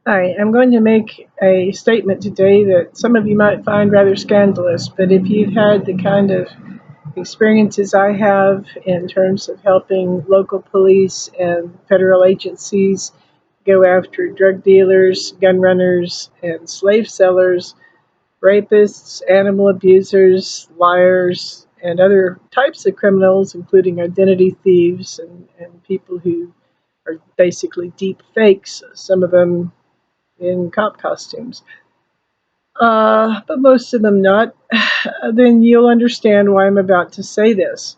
Hi, I'm going to make a statement today that some of you might find rather scandalous, but if you've had the kind of experiences I have in terms of helping local police and federal agencies go after drug dealers, gun runners, and slave sellers, rapists, animal abusers, liars, and other types of criminals, including identity thieves and people who are basically deep fakes, some of them in cop costumes, but most of them not, then you'll understand why I'm about to say this.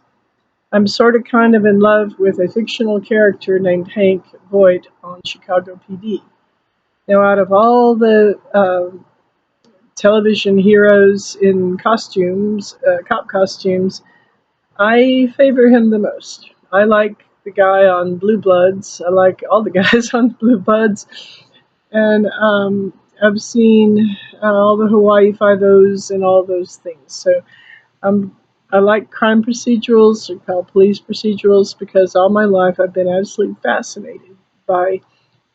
I'm sort of kind of in love with a fictional character named Hank Voight on Chicago PD. Now, out of all the television heroes in costumes, cop costumes, I favor him the most. I like the guy on Blue Bloods. I like all the guys on Blue Bloods. And I've seen all the Hawaii Five-Os and all those things. So um, I like crime procedurals, or called police procedurals, because all my life I've been absolutely fascinated by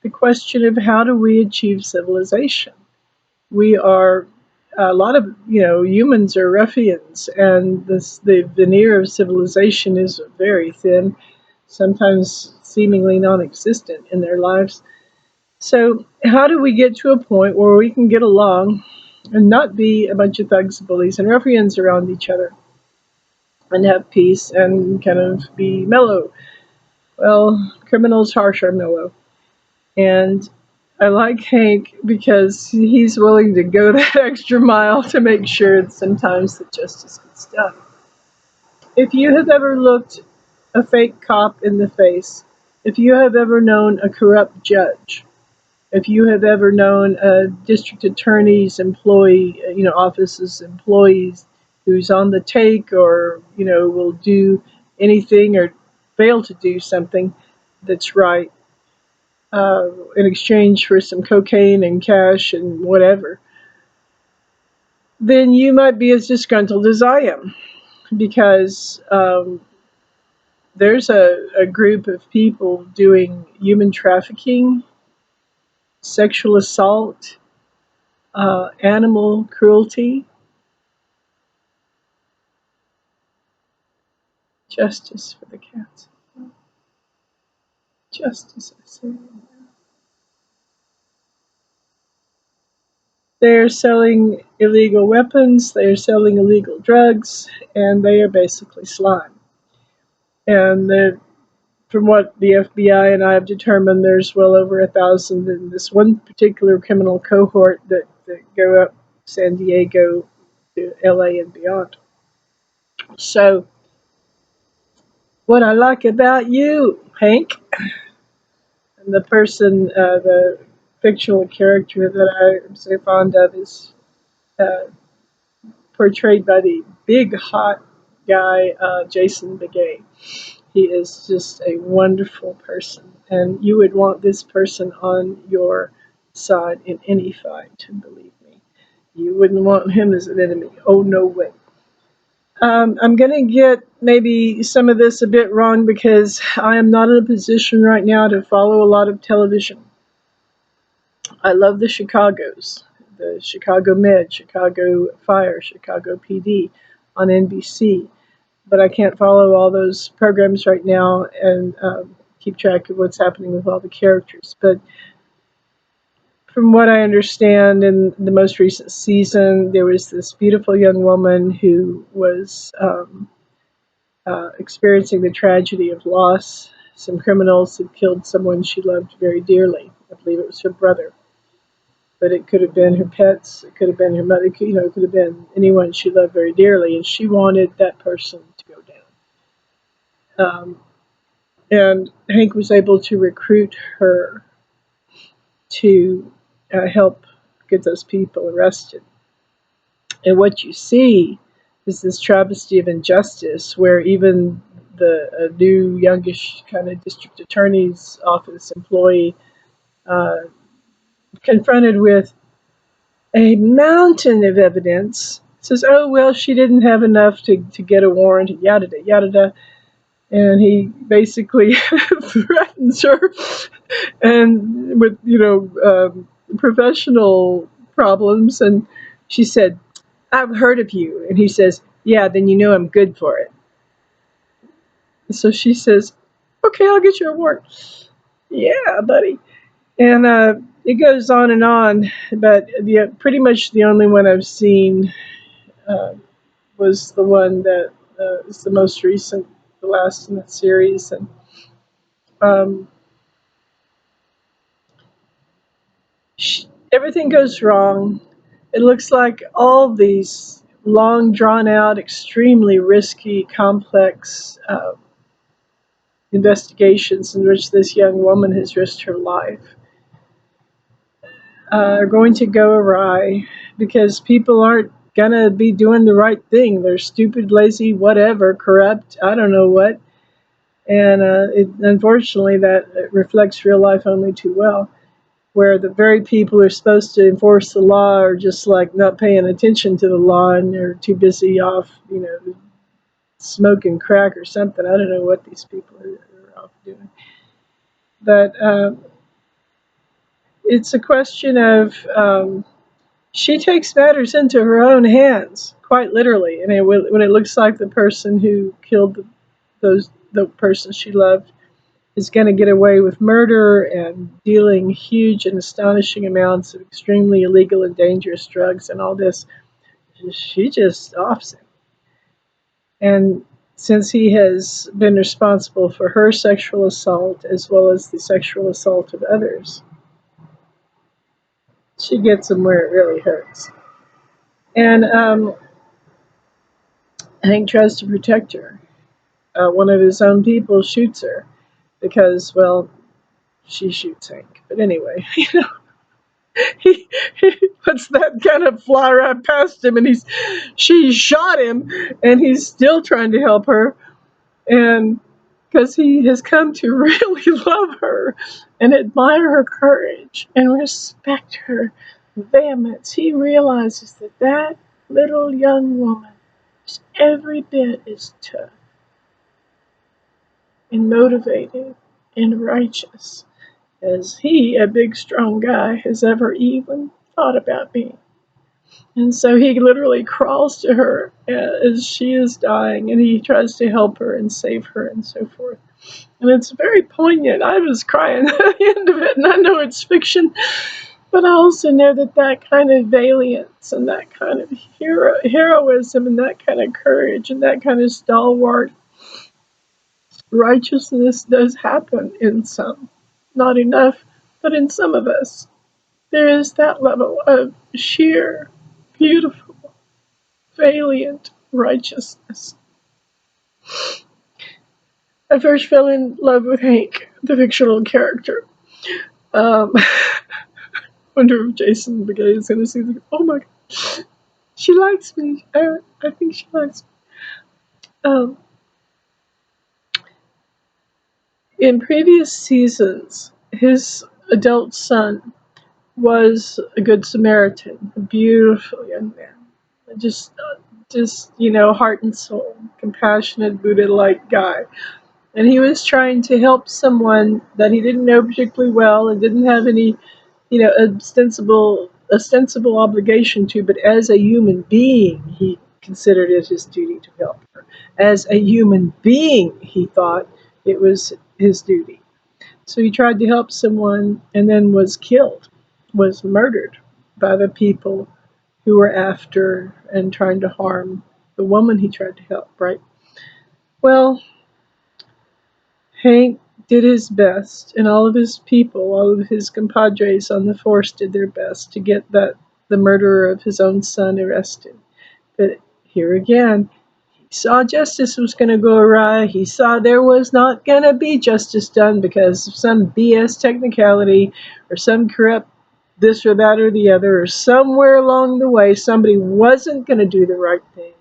the question of how do we achieve civilization. We are a lot of humans are ruffians, and the veneer of civilization is very thin, sometimes seemingly non-existent in their lives. So, how do we get to a point where we can get along and not be a bunch of thugs, bullies, and ruffians around each other and have peace and kind of be mellow? Well, criminals harsh are mellow. And I like Hank because he's willing to go that extra mile to make sure that sometimes that justice gets done. If you have ever looked a fake cop in the face, if you have ever known a corrupt judge, if you have ever known a district attorney's employee, office's employees who's on the take or, will do anything or fail to do something that's right in exchange for some cocaine and cash and whatever, then you might be as disgruntled as I am because there's a group of people doing human trafficking, sexual assault, animal cruelty. Justice for the cats. Justice, I say. They're selling illegal weapons, they're selling illegal drugs, and they are basically slime. And from what the FBI and I have determined, there's well over 1,000 in this one particular criminal cohort that go up San Diego to LA and beyond. So, what I like about you, Hank, and the person, the fictional character that I am so fond of is uh, portrayed by the big hot guy, Jason Beghe. He is just a wonderful person, and you would want this person on your side in any fight, believe me. You wouldn't want him as an enemy. Oh, no way. I'm going to get maybe some of this a bit wrong because I am not in a position right now to follow a lot of television. I love the Chicagos, the Chicago Med, Chicago Fire, Chicago PD on NBC, but I can't follow all those programs right now and keep track of what's happening with all the characters. But from what I understand, in the most recent season, there was this beautiful young woman who was experiencing the tragedy of loss. Some criminals had killed someone she loved very dearly. I believe it was her brother, but it could have been her pets, it could have been her mother, it could have been anyone she loved very dearly, and she wanted that person to go down. And Hank was able to recruit her to help get those people arrested. And what you see is this travesty of injustice where even the new, youngish kind of district attorney's office employee, uh, confronted with a mountain of evidence, says, oh, well, she didn't have enough to get a warrant, yada, yada, yada. And he basically threatens her and with, professional problems, and she said, "I've heard of you," and he says, "Yeah, then you know I'm good for it." So she says, "Okay, I'll get you a warrant." Yeah, buddy. And it goes on, but pretty much the only one I've seen uh, was the one that is the most recent, the last in the series, and um, everything goes wrong. It looks like all these long, drawn out, extremely risky, complex investigations in which this young woman has risked her life are going to go awry because people aren't gonna be doing the right thing. They're stupid, lazy, whatever, corrupt, I don't know what. And unfortunately, that reflects real life only too well, where the very people who are supposed to enforce the law are just like not paying attention to the law and they're too busy off, smoking crack or something. I don't know what these people are off doing. But it's a question of she takes matters into her own hands, quite literally. And when it looks like the person who killed the person she loved is going to get away with murder and dealing huge and astonishing amounts of extremely illegal and dangerous drugs and all this, she just offs him. And since he has been responsible for her sexual assault as well as the sexual assault of others, she gets him where it really hurts. And Hank tries to protect her. One of his own people shoots her because, well, she shoots Hank. But anyway, he puts that gun up, fly right past him, and she shot him, and he's still trying to help her, and because he has come to really love her and admire her courage and respect her vehemence, he realizes that that little young woman is every bit as tough and motivated and righteous as he, a big strong guy, has ever even thought about being. And so he literally crawls to her as she is dying and he tries to help her and save her and so forth. And it's very poignant. I was crying at the end of it, and I know it's fiction, but I also know that that kind of valiance and that kind of heroism and that kind of courage and that kind of stalwart righteousness does happen in some. Not enough, but in some of us. There is that level of sheer, beautiful, valiant righteousness. I first fell in love with Hank, the fictional character. I wonder if Jason Beghe is going to see the. Oh my God, she likes me. I think she likes me. Um, in previous seasons, his adult son was a good Samaritan, a beautiful young man, just heart and soul, compassionate Buddha-like guy, and he was trying to help someone that he didn't know particularly well and didn't have any, ostensible obligation to, but as a human being, he considered it his duty to help her. As a human being, he thought it was his duty. So he tried to help someone and then was killed, was murdered by the people who were after and trying to harm the woman he tried to help, right? Well, Hank did his best, and all of his people, all of his compadres on the force did their best to get the murderer of his own son arrested. But here again, he saw justice was going to go awry. He saw there was not going to be justice done because of some BS technicality or some corrupt this or that or the other, or somewhere along the way somebody wasn't going to do the right thing.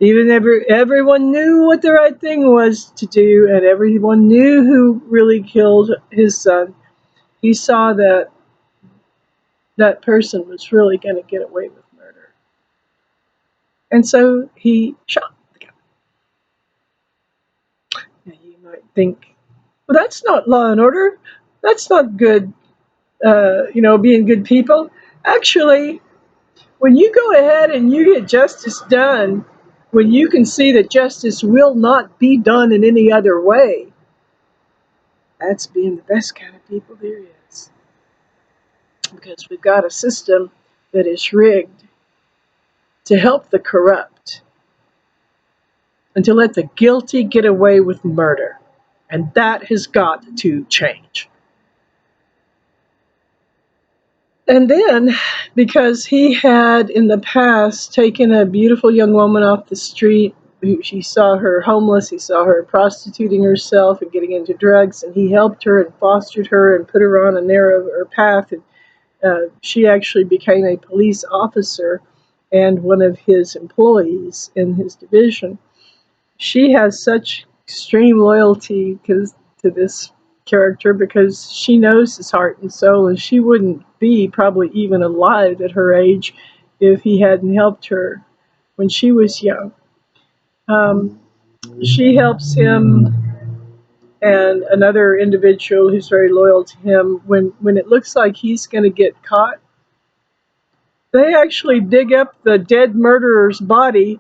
Even everyone knew what the right thing was to do, and everyone knew who really killed his son. He saw that that person was really going to get away with murder. And so he shot the guy. Now you might think, well, that's not law and order. That's not good being good people. Actually, when you go ahead and you get justice done, when you can see that justice will not be done in any other way, that's being the best kind of people there is. Because we've got a system that is rigged to help the corrupt and to let the guilty get away with murder. And that has got to change. And then, because he had in the past taken a beautiful young woman off the street, he saw her homeless, he saw her prostituting herself and getting into drugs, and he helped her and fostered her and put her on a narrower path. And she actually became a police officer and one of his employees in his division. She has such extreme loyalty to this character because she knows his heart and soul, and she wouldn't be probably even alive at her age if he hadn't helped her when she was young. Um, she helps him and another individual who's very loyal to him when it looks like he's going to get caught. They actually dig up the dead murderer's body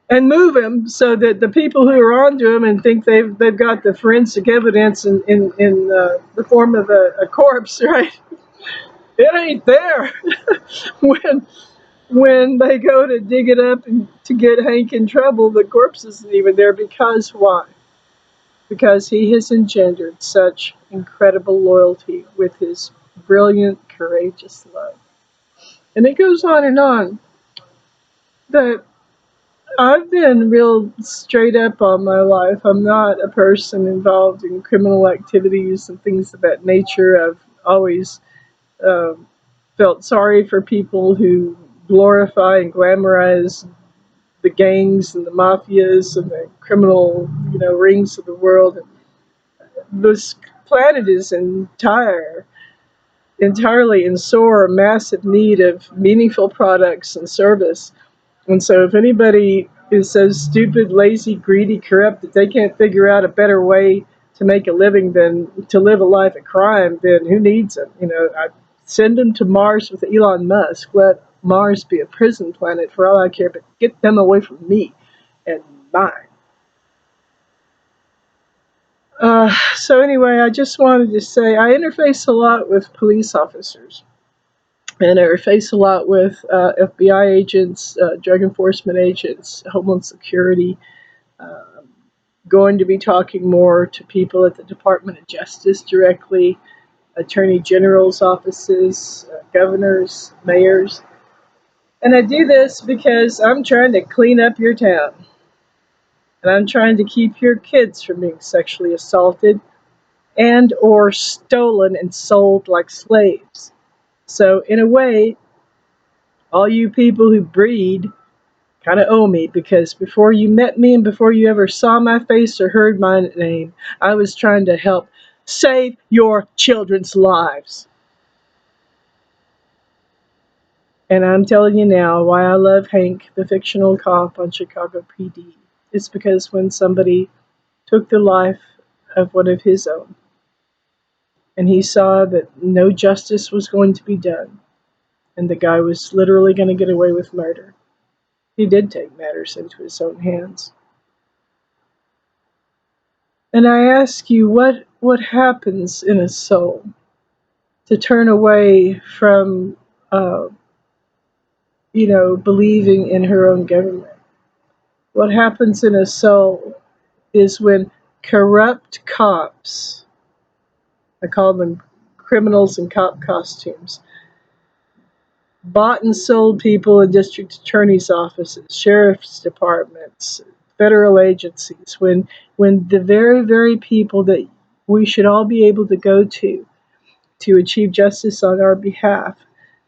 and move him so that the people who are onto him and think they've got the forensic evidence in the form of a corpse, right? It ain't there. when when they go to dig it up and to get Hank in trouble, the corpse isn't even there. Because why? Because he has engendered such incredible loyalty with his brilliant, courageous love. And it goes on and on. That I've been real straight up all my life. I'm not a person involved in criminal activities and things of that nature. I've always um, felt sorry for people who glorify and glamorize the gangs and the mafias and the criminal, rings of the world. This planet is entirely in sore, massive need of meaningful products and service. And so, if anybody is so stupid, lazy, greedy, corrupt that they can't figure out a better way to make a living than to live a life of crime, then who needs them? I send them to Mars with Elon Musk. Let Mars be a prison planet for all I care, but get them away from me and mine. So anyway, I just wanted to say I interface a lot with police officers, and I interface a lot with FBI agents, drug enforcement agents, Homeland Security. Um, Going to be talking more to people at the Department of Justice directly, Attorney General's offices, governors, mayors. And I do this because I'm trying to clean up your town. And I'm trying to keep your kids from being sexually assaulted and or stolen and sold like slaves. So in a way, all you people who breed kind of owe me, because before you met me and before you ever saw my face or heard my name, I was trying to help save your children's lives. And I'm telling you now why I love Hank, the fictional cop on Chicago PD. It's because when somebody took the life of one of his own and he saw that no justice was going to be done and the guy was literally going to get away with murder, he did take matters into his own hands. And I ask you, what happens in a soul to turn away from, uh, believing in her own government? What happens in a soul is when corrupt cops, I call them criminals in cop costumes, bought and sold people in district attorney's offices, sheriff's departments, federal agencies, when the very, very people that we should all be able to go to achieve justice on our behalf,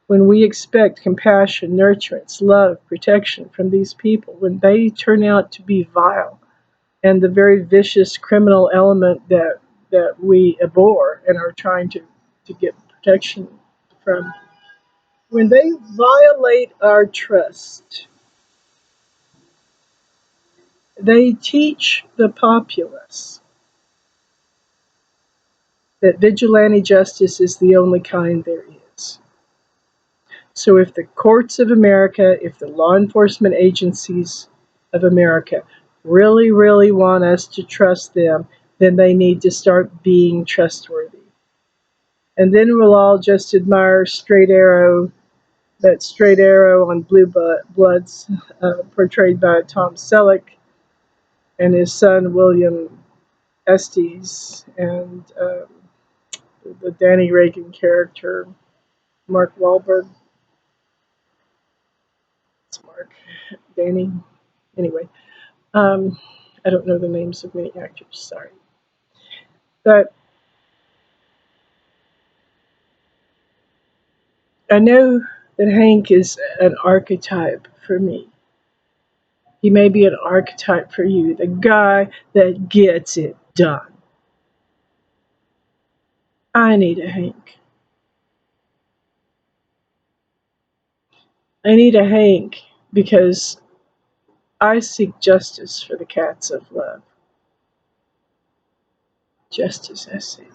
when we expect compassion, nurturance, love, protection from these people, when they turn out to be vile and the very vicious criminal element that we abhor and are trying to get protection from, when they violate our trust, they teach the populace that vigilante justice is the only kind there is. So if the courts of America, if the law enforcement agencies of America really, really want us to trust them, then they need to start being trustworthy. And then we'll all just admire Straight Arrow, that Straight Arrow on Blue Bloods, portrayed by Tom Selleck, and his son William Estes, and the Danny Reagan character, Mark Wahlberg. It's Mark, Danny. Anyway, um, I don't know the names of many actors, sorry. But I know that Hank is an archetype for me. He may be an archetype for you, the guy that gets it done. I need a Hank. I need a Hank because I seek justice for the cats of love. Justice, I seek.